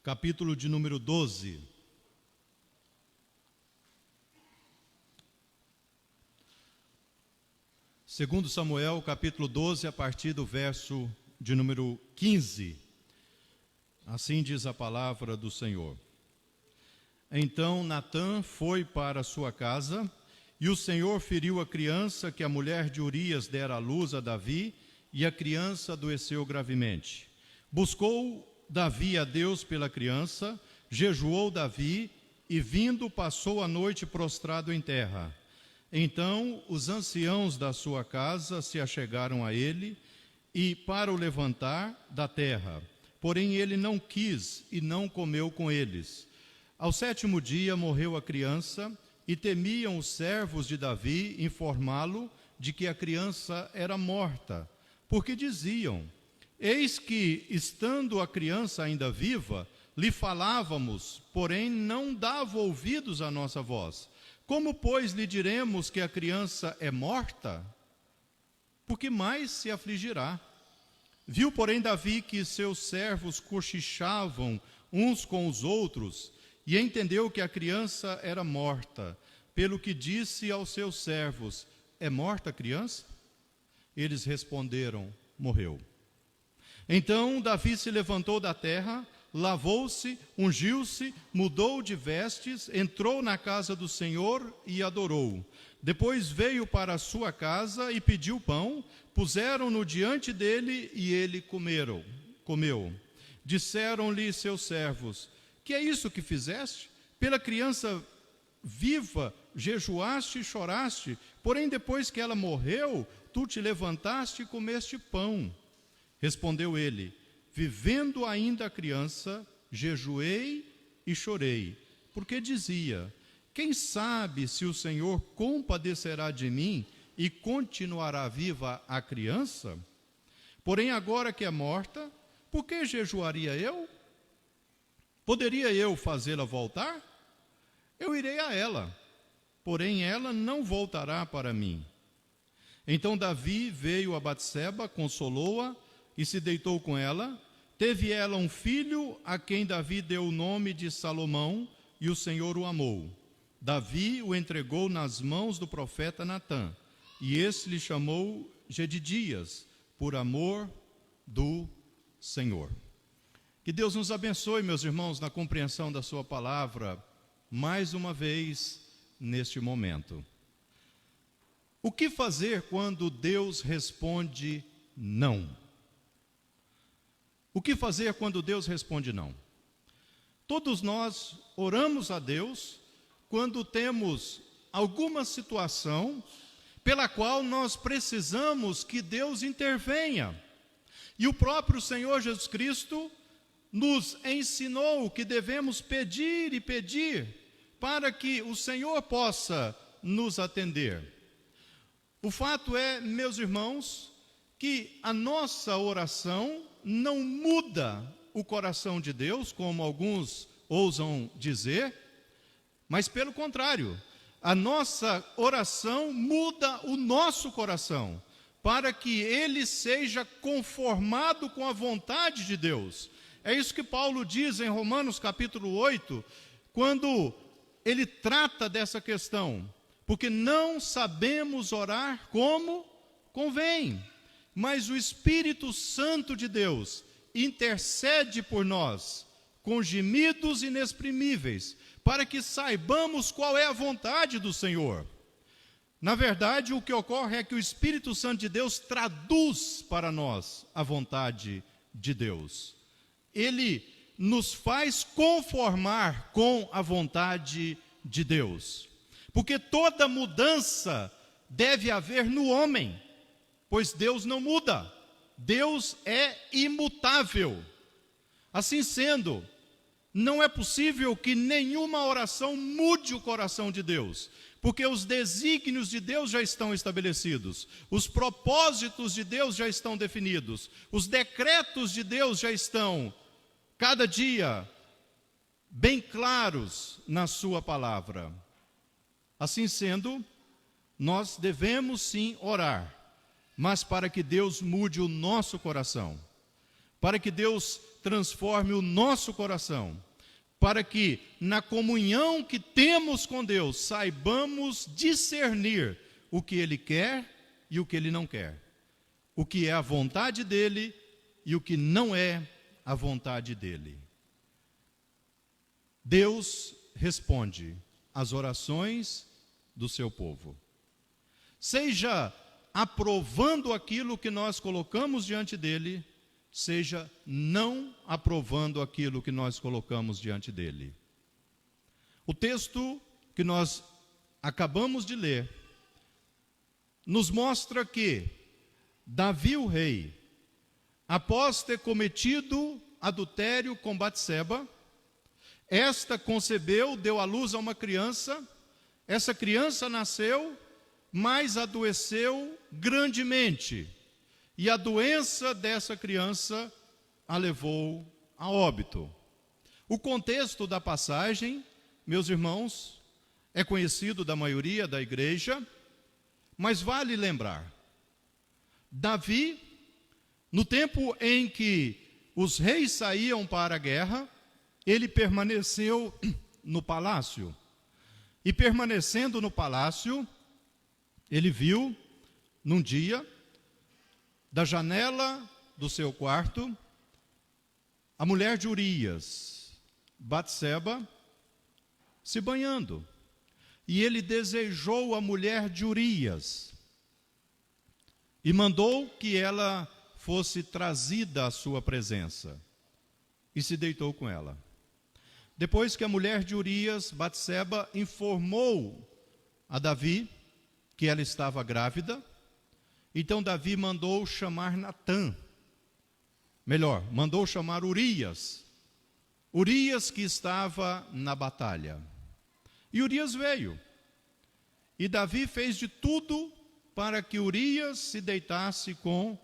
capítulo de número 12. Segundo Samuel, capítulo 12, a partir do verso de número 15. Assim diz a palavra do Senhor. Então Natã foi para sua casa, e o Senhor feriu a criança que a mulher de Urias dera à luz a Davi, e a criança adoeceu gravemente. Buscou Davi a Deus pela criança, jejuou Davi, e vindo passou a noite prostrado em terra. Então os anciãos da sua casa se achegaram a ele, e para o levantar da terra. Porém ele não quis e não comeu com eles. Ao 7º dia morreu a criança, e temiam os servos de Davi informá-lo de que a criança era morta, porque diziam: eis que, estando a criança ainda viva, lhe falávamos, porém não dava ouvidos à nossa voz. Como, pois, lhe diremos que a criança é morta? Porque mais se afligirá. Viu, porém, Davi que seus servos cochichavam uns com os outros, e entendeu que a criança era morta, pelo que disse aos seus servos: é morta a criança? Eles responderam: morreu. Então Davi se levantou da terra, lavou-se, ungiu-se, mudou de vestes, entrou na casa do Senhor e adorou. Depois veio para a sua casa e pediu pão, puseram-no diante dele e ele comeu. Disseram-lhe seus servos: que é isso que fizeste? Pela criança viva jejuaste e choraste, porém depois que ela morreu, tu te levantaste e comeste pão. Respondeu ele: vivendo ainda a criança, jejuei e chorei, porque dizia: quem sabe se o Senhor compadecerá de mim e continuará viva a criança? Porém agora que é morta, por que jejuaria eu? Poderia eu fazê-la voltar? Eu irei a ela, porém ela não voltará para mim. Então Davi veio a Batseba, consolou-a e se deitou com ela. Teve ela um filho, a quem Davi deu o nome de Salomão, e o Senhor o amou. Davi o entregou nas mãos do profeta Natã, e este lhe chamou Jedidias, por amor do Senhor. Que Deus nos abençoe, meus irmãos, na compreensão da sua palavra, mais uma vez neste momento. O que fazer quando Deus responde não? O que fazer quando Deus responde não? Todos nós oramos a Deus quando temos alguma situação pela qual nós precisamos que Deus intervenha. E o próprio Senhor Jesus Cristo nos ensinou que devemos pedir e pedir para que o Senhor possa nos atender. O fato é, meus irmãos, que a nossa oração não muda o coração de Deus, como alguns ousam dizer, mas pelo contrário, a nossa oração muda o nosso coração, para que ele seja conformado com a vontade de Deus. É isso que Paulo diz em Romanos capítulo 8, quando ele trata dessa questão, porque não sabemos orar como convém, mas o Espírito Santo de Deus intercede por nós, com gemidos inexprimíveis, para que saibamos qual é a vontade do Senhor. Na verdade, o que ocorre é que o Espírito Santo de Deus traduz para nós a vontade de Deus. Ele nos faz conformar com a vontade de Deus. Porque toda mudança deve haver no homem, pois Deus não muda. Deus é imutável. Assim sendo, não é possível que nenhuma oração mude o coração de Deus, porque os desígnios de Deus já estão estabelecidos, os propósitos de Deus já estão definidos, os decretos de Deus já estão, cada dia, bem claros na sua palavra. Assim sendo, nós devemos sim orar, mas para que Deus mude o nosso coração, para que Deus transforme o nosso coração, para que, na comunhão que temos com Deus, saibamos discernir o que Ele quer e o que Ele não quer, o que é a vontade dEle e o que não é a vontade dEle. Deus responde às orações do seu povo, seja aprovando aquilo que nós colocamos diante dEle, seja não aprovando aquilo que nós colocamos diante dEle. O texto que nós acabamos de ler nos mostra que Davi, o rei, após ter cometido adultério com Batseba, esta concebeu, deu à luz a uma criança, essa criança nasceu, mas adoeceu grandemente, e a doença dessa criança a levou a óbito. O contexto da passagem, meus irmãos, é conhecido da maioria da igreja, mas vale lembrar, Davi, no tempo em que os reis saíam para a guerra, ele permaneceu no palácio. E permanecendo no palácio, ele viu, num dia, da janela do seu quarto, a mulher de Urias, Batseba, se banhando. E ele desejou a mulher de Urias e mandou que ela fosse trazida à sua presença, e se deitou com ela. Depois que a mulher de Urias, Batseba, informou a Davi que ela estava grávida, então Davi mandou chamar Natã, mandou chamar Urias que estava na batalha. E Urias veio, e Davi fez de tudo para que Urias se deitasse com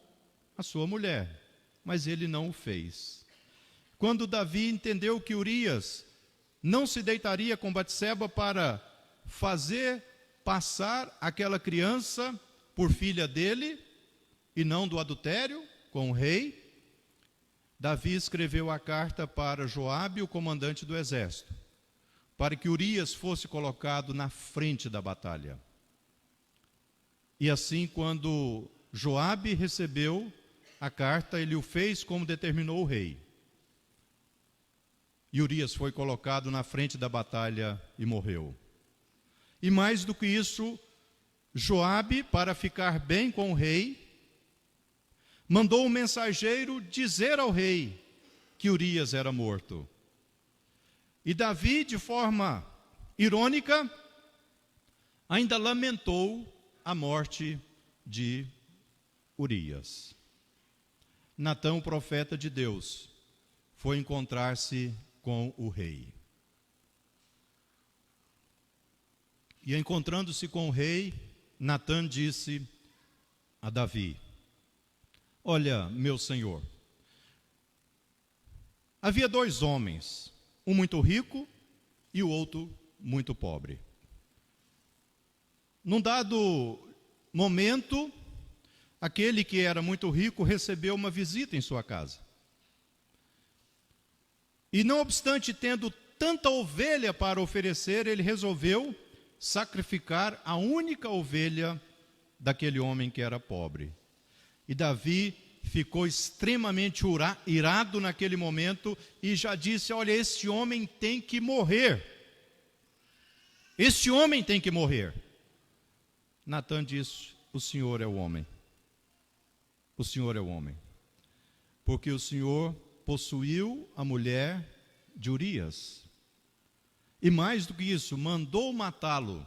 a sua mulher, mas ele não o fez. Quando Davi entendeu que Urias não se deitaria com Batseba para fazer passar aquela criança por filha dele, e não do adultério com o rei, Davi escreveu a carta para Joabe, o comandante do exército, para que Urias fosse colocado na frente da batalha. E assim, quando Joabe recebeu a carta, ele o fez como determinou o rei. E Urias foi colocado na frente da batalha e morreu. E mais do que isso, Joabe, para ficar bem com o rei, mandou um mensageiro dizer ao rei que Urias era morto. E Davi, de forma irônica, ainda lamentou a morte de Urias. Natã, o profeta de Deus, foi encontrar-se com o rei. E encontrando-se com o rei, Natã disse a Davi: olha, meu senhor, havia dois homens, um muito rico e o outro muito pobre. Num dado momento, aquele que era muito rico recebeu uma visita em sua casa. E não obstante tendo tanta ovelha para oferecer, ele resolveu sacrificar a única ovelha daquele homem que era pobre. E Davi ficou extremamente irado naquele momento e já disse: olha, este homem tem que morrer. Este homem tem que morrer. Natã disse: o Senhor é o homem. O Senhor é o homem. Porque o Senhor possuiu a mulher de Urias. E mais do que isso, mandou matá-lo.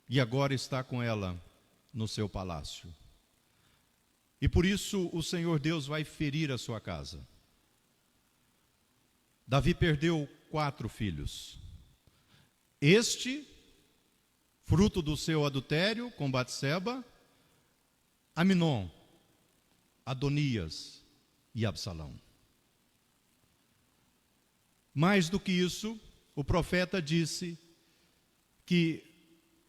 E agora está com ela no seu palácio. E por isso o Senhor Deus vai ferir a sua casa. Davi perdeu 4 filhos. Este, fruto do seu adultério com Batseba, Aminon, Adonias e Absalão. Mais do que isso, o profeta disse que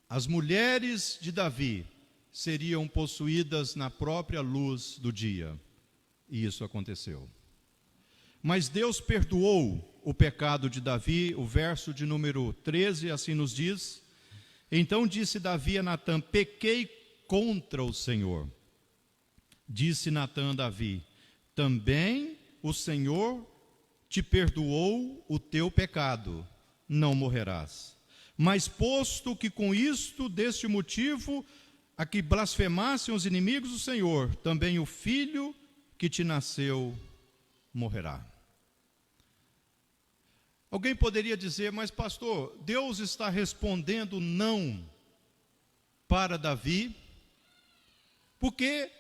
as mulheres de Davi seriam possuídas na própria luz do dia. E isso aconteceu. mas Deus perdoou o pecado de Davi. O verso de número 13 assim nos diz: então disse Davi a Natã: pequei contra o Senhor. Disse Natã a Davi: também o Senhor te perdoou o teu pecado, não morrerás. Mas posto que com isto, deste motivo, a que blasfemassem os inimigos do Senhor, também o filho que te nasceu morrerá. Alguém poderia dizer: mas pastor, Deus está respondendo não para Davi, porque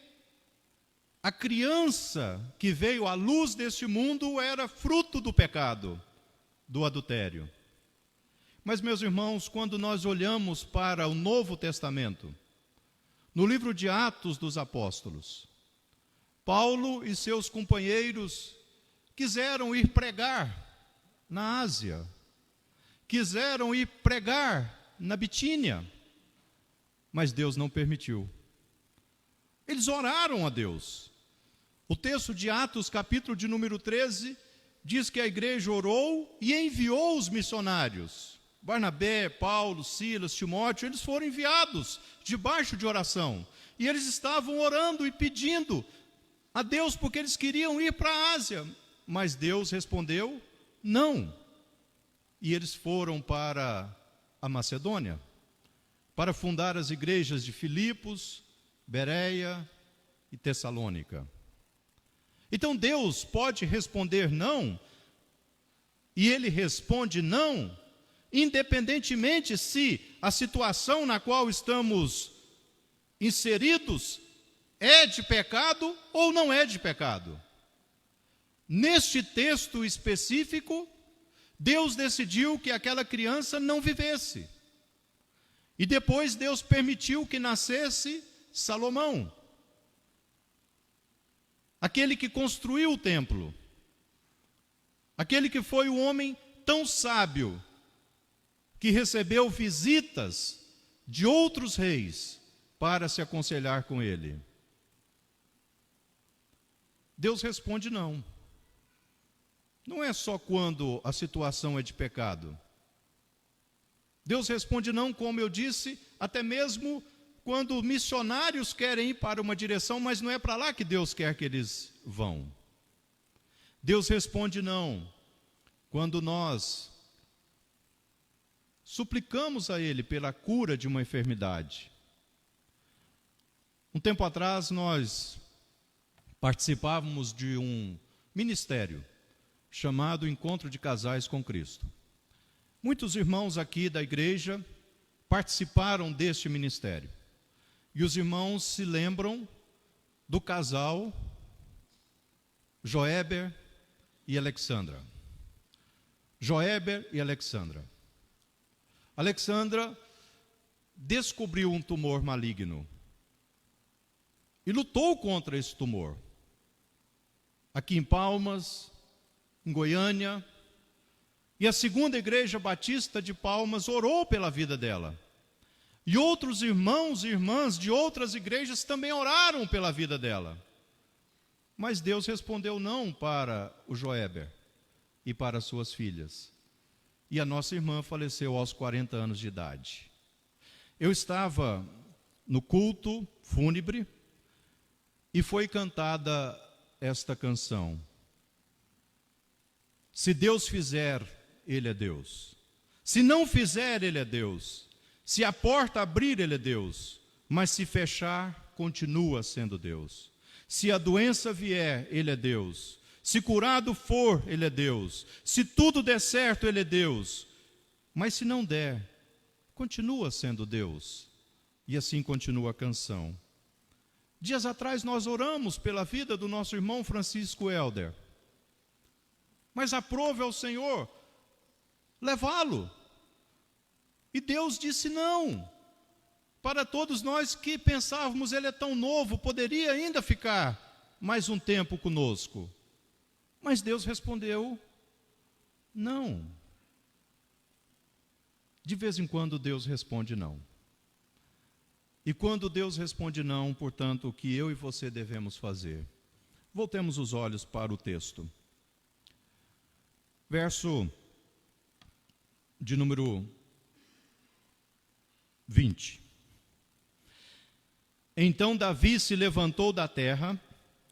a criança que veio à luz deste mundo era fruto do pecado, do adultério. Mas, meus irmãos, quando nós olhamos para o Novo Testamento, no livro de Atos dos Apóstolos, Paulo e seus companheiros quiseram ir pregar na Ásia, quiseram ir pregar na Bitínia, mas Deus não permitiu. Eles oraram a Deus. O texto de Atos, capítulo de número 13, diz que a igreja orou e enviou os missionários. Barnabé, Paulo, Silas, Timóteo, eles foram enviados debaixo de oração. E eles estavam orando e pedindo a Deus, porque eles queriam ir para a Ásia. Mas Deus respondeu não. E eles foram para a Macedônia, para fundar as igrejas de Filipos, Bereia e Tessalônica. Então Deus pode responder não, e Ele responde não, independentemente se a situação na qual estamos inseridos é de pecado ou não é de pecado. Neste texto específico, Deus decidiu que aquela criança não vivesse. E depois Deus permitiu que nascesse Salomão, aquele que construiu o templo, aquele que foi o homem tão sábio, que recebeu visitas de outros reis para se aconselhar com ele. Deus responde não. Não é só quando a situação é de pecado. Deus responde não, como eu disse, até mesmo quando missionários querem ir para uma direção, mas não é para lá que Deus quer que eles vão. Deus responde não quando nós suplicamos a Ele pela cura de uma enfermidade. Um tempo atrás nós participávamos de um ministério chamado Encontro de Casais com Cristo. Muitos irmãos aqui da igreja participaram deste ministério. E os irmãos se lembram do casal Joéber e Alexandra. Joéber e Alexandra. Alexandra descobriu um tumor maligno e lutou contra esse tumor. Aqui em Palmas, em Goiânia, e a segunda igreja batista de Palmas orou pela vida dela. E outros irmãos e irmãs de outras igrejas também oraram pela vida dela. Mas Deus respondeu não para o Joéber e para suas filhas. E a nossa irmã faleceu aos 40 anos de idade. Eu estava no culto fúnebre e foi cantada esta canção. Se Deus fizer, Ele é Deus. Se não fizer, Ele é Deus. Se a porta abrir, Ele é Deus. Mas se fechar, continua sendo Deus. Se a doença vier, Ele é Deus. Se curado for, Ele é Deus. Se tudo der certo, Ele é Deus. Mas se não der, continua sendo Deus. E assim continua a canção. Dias atrás nós oramos pela vida do nosso irmão Francisco Helder. Mas aprove ao Senhor levá-lo. E Deus disse não. Para todos nós que pensávamos, ele é tão novo, poderia ainda ficar mais um tempo conosco. Mas Deus respondeu não. De vez em quando Deus responde não. E quando Deus responde não, portanto, o que eu e você devemos fazer? Voltemos os olhos para o texto. verso de número 20. Então Davi se levantou da terra,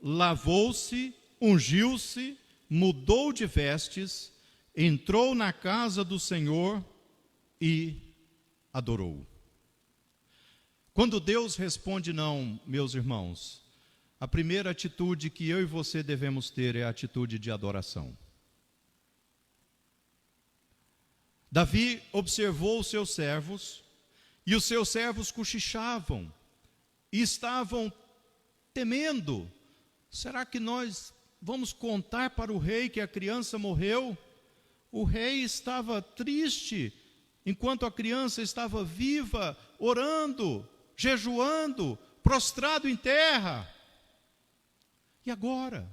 lavou-se, ungiu-se, mudou de vestes, entrou na casa do Senhor e adorou. Quando Deus responde não, meus irmãos, a primeira atitude que eu e você devemos ter é a atitude de adoração. Davi observou os seus servos, e os seus servos cochichavam, e estavam temendo. Será que nós vamos contar para o rei que a criança morreu? O rei estava triste, enquanto a criança estava viva, orando, jejuando, prostrado em terra. E agora?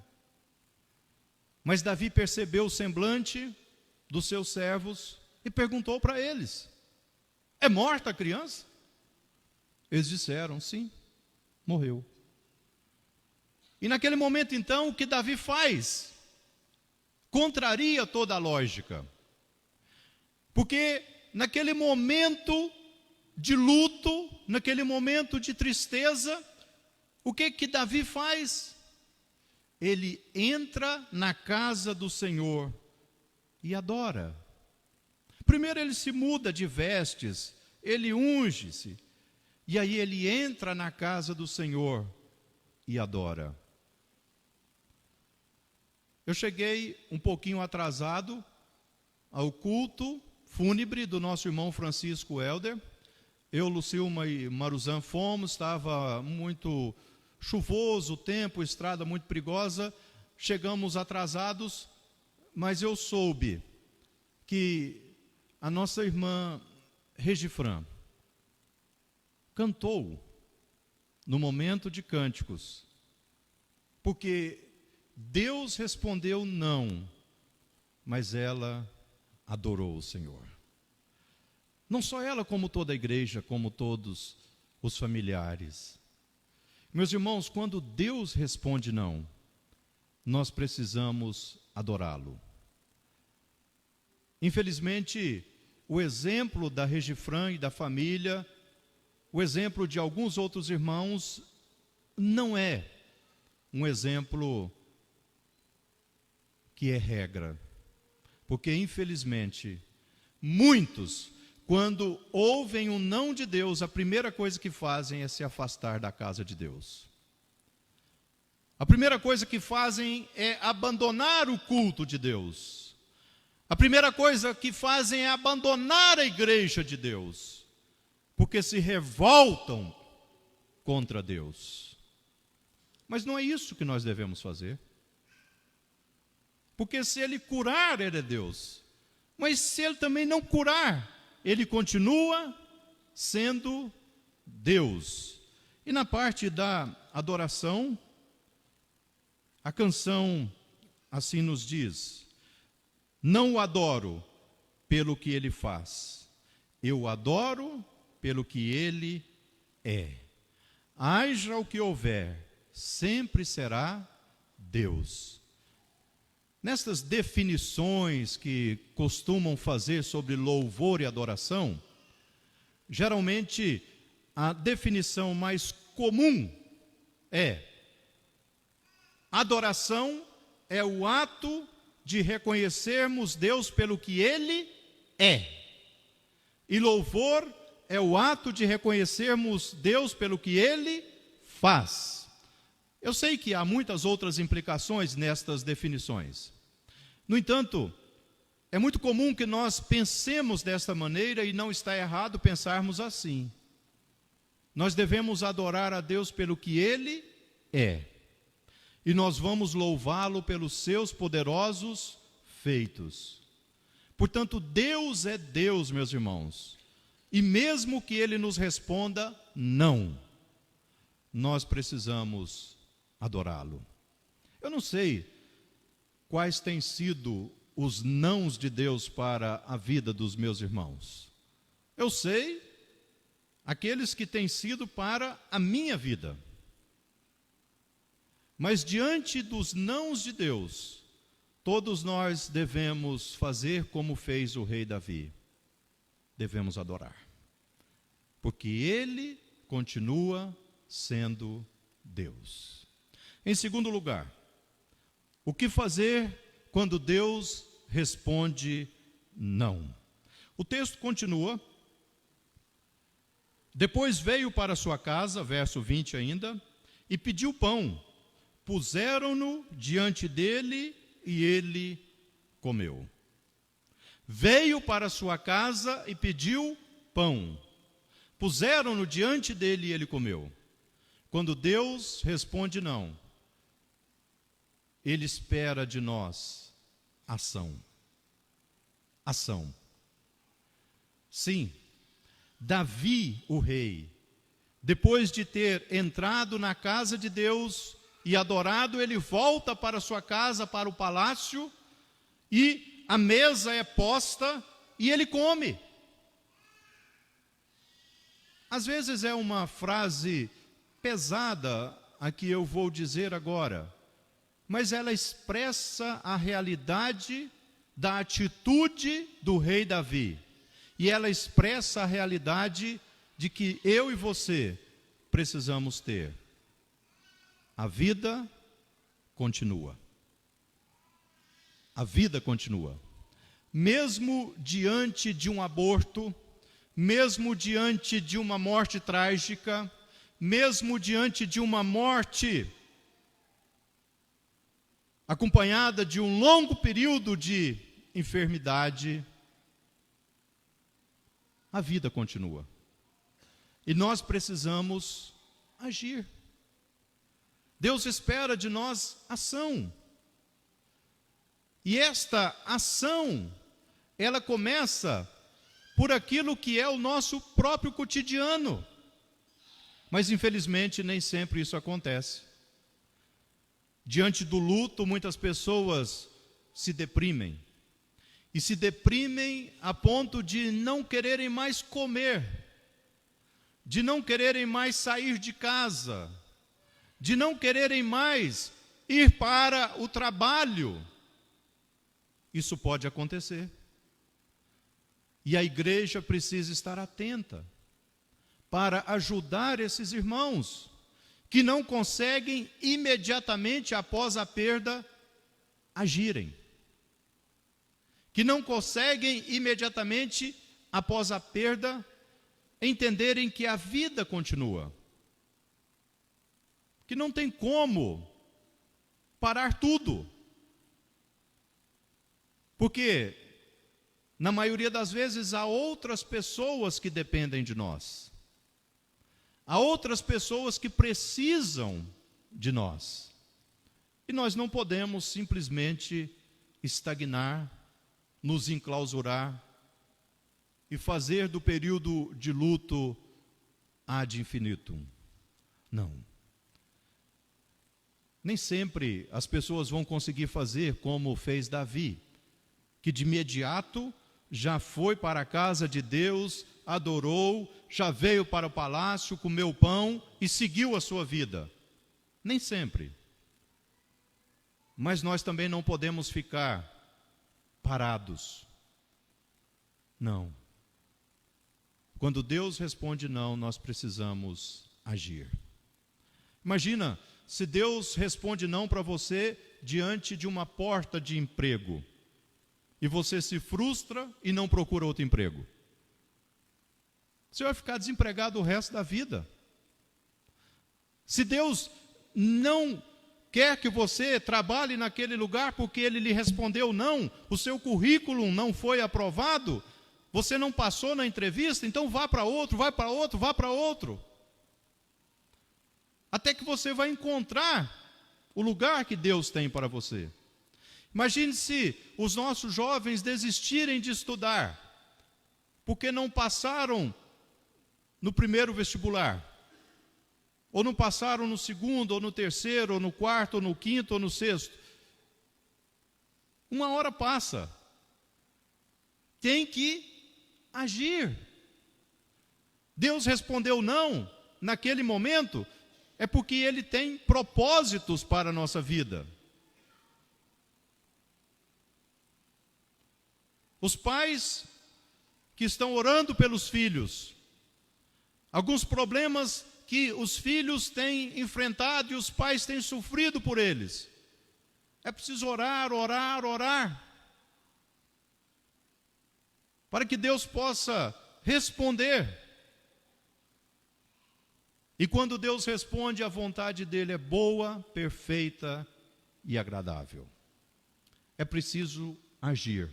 Mas Davi percebeu o semblante dos seus servos e perguntou para eles: é morta a criança? Eles disseram: sim, morreu. E naquele momento então, o que Davi faz? Contraria toda a lógica. Porque naquele momento de luto, naquele momento de tristeza, o que Davi faz? Ele entra na casa do Senhor e adora. Primeiro ele se muda de vestes, ele unge-se, e aí ele entra na casa do Senhor e adora. Eu cheguei um pouquinho atrasado ao culto fúnebre do nosso irmão Francisco Helder. Eu, Lucilma e Maruzan fomos, estava muito chuvoso o tempo, estrada muito perigosa, chegamos atrasados, mas eu soube que a nossa irmã Regifran cantou no momento de cânticos, porque Deus respondeu não, mas ela adorou o Senhor. Não só ela, como toda a igreja, como todos os familiares. Meus irmãos, quando Deus responde não, nós precisamos adorá-lo. Infelizmente, o exemplo da Regifran e da família, o exemplo de alguns outros irmãos, não é um exemplo que é regra. Porque, infelizmente, muitos, quando ouvem o não de Deus, a primeira coisa que fazem é se afastar da casa de Deus. A primeira coisa que fazem é abandonar o culto de Deus. A primeira coisa que fazem é abandonar a igreja de Deus, porque se revoltam contra Deus. Mas não é isso que nós devemos fazer. Porque se Ele curar, Ele é Deus. Mas se Ele também não curar, Ele continua sendo Deus. E na parte da adoração, a canção assim nos diz: não o adoro pelo que Ele faz, eu o adoro pelo que Ele é. Haja o que houver, sempre será Deus. Nestas definições que costumam fazer sobre louvor e adoração, geralmente a definição mais comum é: adoração é o ato de reconhecermos Deus pelo que Ele é. E louvor é o ato de reconhecermos Deus pelo que Ele faz. Eu sei que há muitas outras implicações nestas definições. No entanto, é muito comum que nós pensemos desta maneira e não está errado pensarmos assim. Nós devemos adorar a Deus pelo que Ele é. E nós vamos louvá-lo pelos seus poderosos feitos. Portanto, Deus é Deus, meus irmãos. E mesmo que Ele nos responda não, nós precisamos adorá-lo. Eu não sei quais têm sido os nãos de Deus para a vida dos meus irmãos. Eu sei aqueles que têm sido para a minha vida. Mas diante dos nãos de Deus, Todos nós devemos fazer como fez o rei Davi. Devemos adorar. Porque ele continua sendo Deus. Em segundo lugar, o que fazer quando Deus responde não? O texto continua. Depois veio para sua casa, verso 20 ainda, e pediu pão. Puseram-no diante dele e ele comeu. Veio para sua casa e pediu pão. Puseram-no diante dele e ele comeu. Quando Deus responde não, ele espera de nós ação. Ação. Sim, Davi, o rei, depois de ter entrado na casa de Deus e adorado, ele volta para sua casa, para o palácio, e a mesa é posta e ele come. Às vezes é uma frase pesada a que eu vou dizer agora, mas ela expressa a realidade da atitude do rei Davi. E ela expressa a realidade de que eu e você precisamos ter. A vida continua. A vida continua. Mesmo diante de um aborto, mesmo diante de uma morte trágica, mesmo diante de uma morte acompanhada de um longo período de enfermidade, a vida continua. E nós precisamos agir. Deus espera de nós ação. E esta ação, ela começa por aquilo que é o nosso próprio cotidiano. Mas infelizmente nem sempre isso acontece. Diante do luto, muitas pessoas se deprimem. E se deprimem a ponto de não quererem mais comer, de não quererem mais sair de casa, de não quererem mais ir para o trabalho. Isso pode acontecer. E a igreja precisa estar atenta para ajudar esses irmãos que não conseguem imediatamente após a perda agirem. Que não conseguem imediatamente após a perda entenderem que a vida continua. Que não tem como parar tudo. Porque, na maioria das vezes, há outras pessoas que dependem de nós. Há outras pessoas que precisam de nós. E nós não podemos simplesmente estagnar, nos enclausurar e fazer do período de luto ad infinitum. Não. Nem sempre as pessoas vão conseguir fazer como fez Davi, que de imediato já foi para a casa de Deus, adorou, já veio para o palácio, comeu pão e seguiu a sua vida. Nem sempre. Mas nós também não podemos ficar parados. Não. Quando Deus responde não, nós precisamos agir. Imagina se Deus responde não para você diante de uma porta de emprego e você se frustra e não procura outro emprego. Você vai ficar desempregado o resto da vida. Se Deus não quer que você trabalhe naquele lugar porque Ele lhe respondeu não, o seu currículo não foi aprovado, você não passou na entrevista, então vá para outro, vá para outro, vá para outro. Até que você vai encontrar o lugar que Deus tem para você. Imagine se os nossos jovens desistirem de estudar, porque não passaram no primeiro vestibular, ou não passaram no segundo, ou no terceiro, ou no quarto, ou no quinto, ou no sexto. Uma hora passa. Tem que agir. Deus respondeu não naquele momento, é porque Ele tem propósitos para a nossa vida. Os pais que estão orando pelos filhos, alguns problemas que os filhos têm enfrentado e os pais têm sofrido por eles. É preciso orar, orar, orar, para que Deus possa responder. E quando Deus responde, a vontade dele é boa, perfeita e agradável. É preciso agir.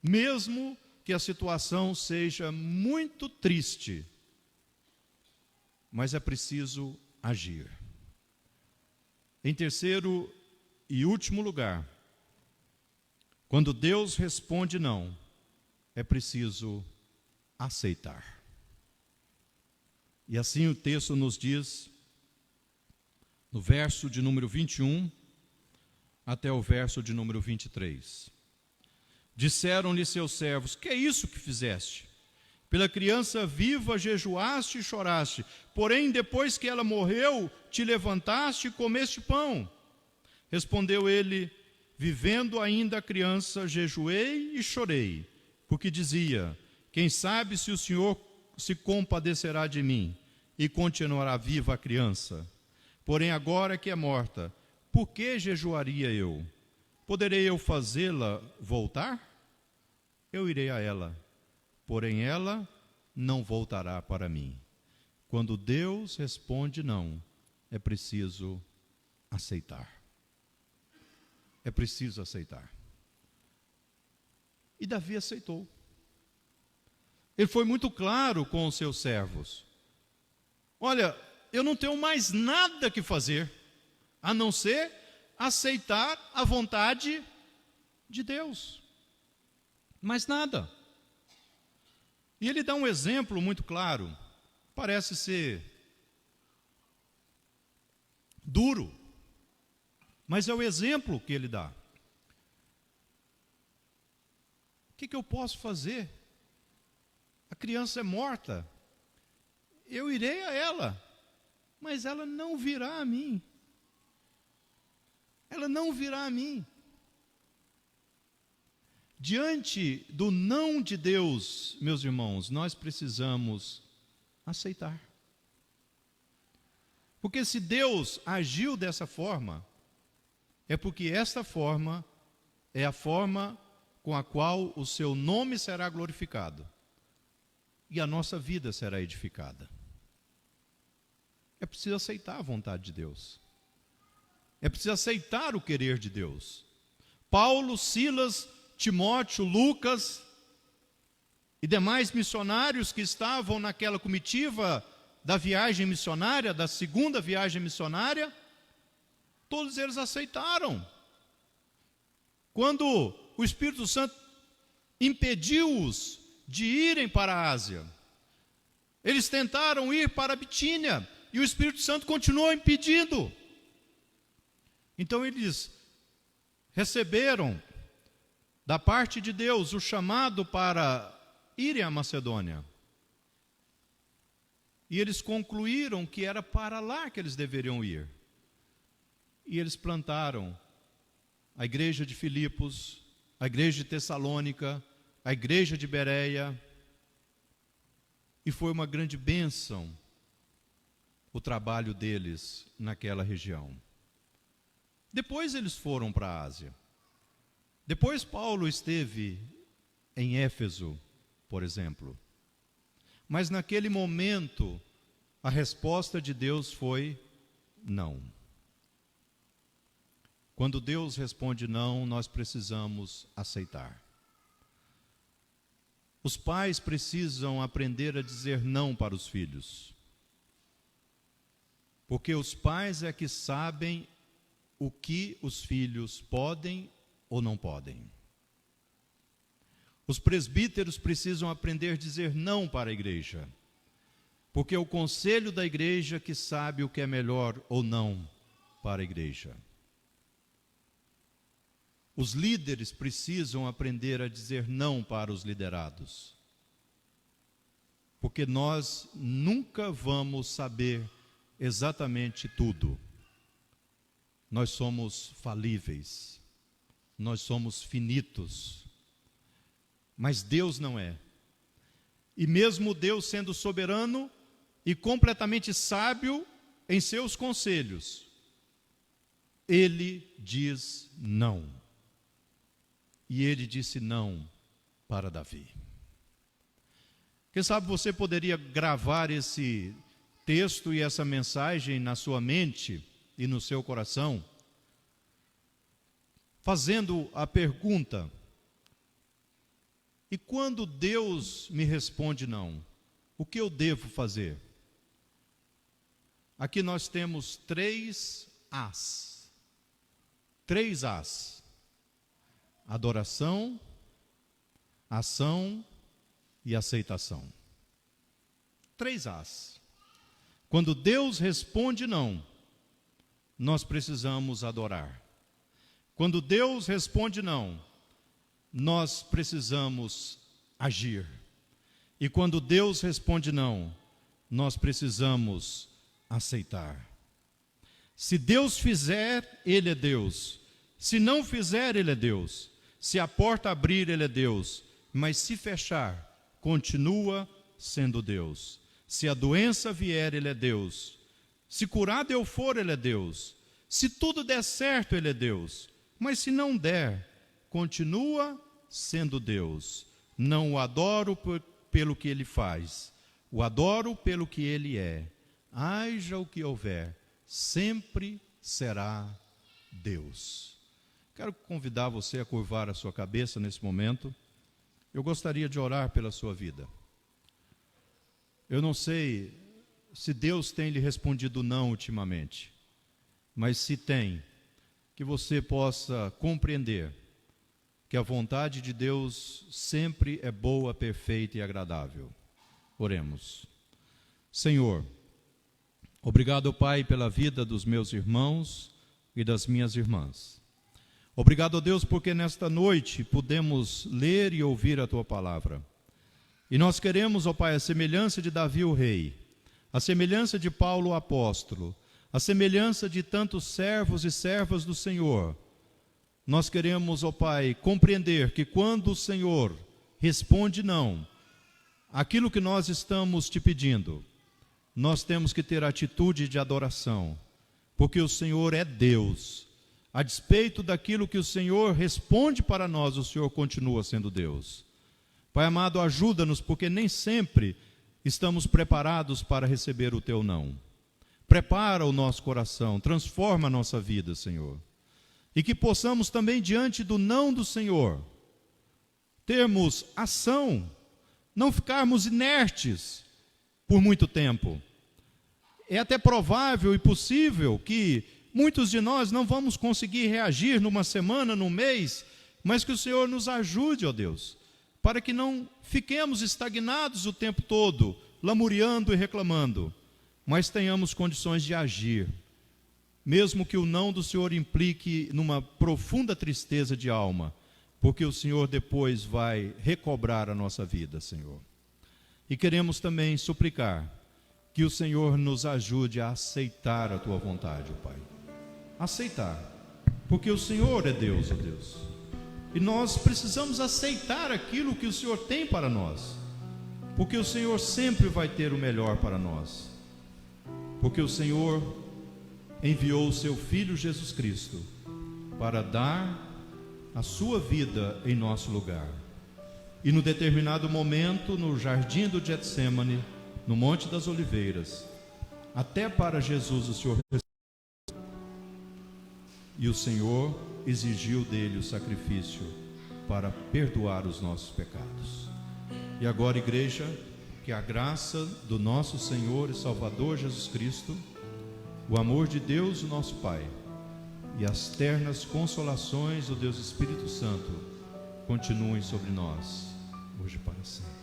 Mesmo que a situação seja muito triste, mas é preciso agir. Em terceiro e último lugar, quando Deus responde não, é preciso aceitar. E assim o texto nos diz, no verso de número 21 até o verso de número 23. Disseram-lhe seus servos: que é isso que fizeste? Pela criança viva jejuaste e choraste, porém depois que ela morreu, te levantaste e comeste pão. Respondeu ele: vivendo ainda a criança, jejuei e chorei, porque dizia: quem sabe se o Senhor se compadecerá de mim e continuará viva a criança. Porém agora que é morta, por que jejuaria eu? Poderei eu fazê-la voltar? Eu irei a ela, porém ela não voltará para mim. Quando Deus responde não, é preciso aceitar. É preciso aceitar. E Davi aceitou. Ele foi muito claro com os seus servos. Olha, eu não tenho mais nada que fazer, a não ser aceitar a vontade de Deus. Mais nada. E ele dá um exemplo muito claro. Parece ser duro, mas é o exemplo que ele dá. O que eu posso fazer? A criança é morta. Eu irei a ela, mas ela não virá a mim. Ela não virá a mim. Diante do não de Deus, meus irmãos, nós precisamos aceitar. Porque se Deus agiu dessa forma, é porque esta forma é a forma com a qual o seu nome será glorificado e a nossa vida será edificada. É preciso aceitar a vontade de Deus. É preciso aceitar o querer de Deus. Paulo, Silas, Timóteo, Lucas e demais missionários que estavam naquela comitiva da viagem missionária, da segunda viagem missionária, todos eles aceitaram. Quando o Espírito Santo impediu-os de irem para a Ásia, eles tentaram ir para a Bitínia e o Espírito Santo continuou impedindo. Então eles receberam da parte de Deus o chamado para irem à Macedônia. E eles concluíram que era para lá que eles deveriam ir. E eles plantaram a igreja de Filipos, a igreja de Tessalônica, a igreja de Bereia. E foi uma grande bênção o trabalho deles naquela região. Depois eles foram para a Ásia. Depois Paulo esteve em Éfeso, por exemplo. Mas naquele momento, a resposta de Deus foi não. Quando Deus responde não, nós precisamos aceitar. Os pais precisam aprender a dizer não para os filhos. Porque os pais é que sabem o que os filhos podem ou não podem. Os presbíteros precisam aprender a dizer não para a igreja, porque é o conselho da igreja que sabe o que é melhor ou não para a igreja. Os líderes precisam aprender a dizer não para os liderados, porque nós nunca vamos saber exatamente tudo. Nós somos falíveis, nós somos finitos, mas Deus não é. E mesmo Deus sendo soberano e completamente sábio em seus conselhos, Ele diz não. E Ele disse não para Davi. Quem sabe você poderia gravar esse texto e essa mensagem na sua mente e no seu coração, fazendo a pergunta: e quando Deus me responde não, o que eu devo fazer? Aqui nós temos 3 As. 3 As. Adoração, ação e aceitação. 3 As. Quando Deus responde não, nós precisamos adorar. Quando Deus responde não, nós precisamos agir. E quando Deus responde não, nós precisamos aceitar. Se Deus fizer, Ele é Deus. Se não fizer, Ele é Deus. Se a porta abrir, Ele é Deus. Mas se fechar, continua sendo Deus. Se a doença vier, Ele é Deus. Se curado eu for, Ele é Deus. Se tudo der certo, Ele é Deus. Mas se não der, continua sendo Deus. Não o adoro pelo que Ele faz, o adoro pelo que Ele é. Haja o que houver, sempre será Deus. Quero convidar você a curvar a sua cabeça nesse momento. Eu gostaria de orar pela sua vida. Eu não sei se Deus tem lhe respondido não ultimamente, mas se tem, que você possa compreender que a vontade de Deus sempre é boa, perfeita e agradável. Oremos. Senhor, obrigado, Pai, pela vida dos meus irmãos e das minhas irmãs. Obrigado, Deus, porque nesta noite pudemos ler e ouvir a Tua palavra. E nós queremos, ó Pai, a semelhança de Davi o rei, a semelhança de Paulo o apóstolo, a semelhança de tantos servos e servas do Senhor. Nós queremos, ó Pai, compreender que quando o Senhor responde não, aquilo que nós estamos te pedindo, nós temos que ter atitude de adoração, porque o Senhor é Deus. A despeito daquilo que o Senhor responde para nós, o Senhor continua sendo Deus. Pai amado, ajuda-nos, porque nem sempre estamos preparados para receber o Teu não. Prepara o nosso coração, transforma a nossa vida, Senhor. E que possamos também, diante do não do Senhor, termos ação, não ficarmos inertes por muito tempo. É até provável e possível que muitos de nós não vamos conseguir reagir numa semana, num mês, mas que o Senhor nos ajude, ó Deus, para que não fiquemos estagnados o tempo todo, lamuriando e reclamando, mas tenhamos condições de agir, mesmo que o não do Senhor implique numa profunda tristeza de alma, porque o Senhor depois vai recobrar a nossa vida, Senhor. E queremos também suplicar que o Senhor nos ajude a aceitar a Tua vontade, ó Pai. Aceitar, porque o Senhor é Deus, ó Deus. E nós precisamos aceitar aquilo que o Senhor tem para nós, porque o Senhor sempre vai ter o melhor para nós, porque o Senhor enviou o Seu Filho Jesus Cristo para dar a sua vida em nosso lugar. E no determinado momento, no jardim do Getsêmani, no Monte das Oliveiras, até para Jesus o Senhor e o Senhor exigiu dele o sacrifício para perdoar os nossos pecados. E agora, igreja, que a graça do nosso Senhor e Salvador Jesus Cristo, o amor de Deus, o nosso Pai, e as ternas consolações do Deus Espírito Santo continuem sobre nós, hoje e para sempre.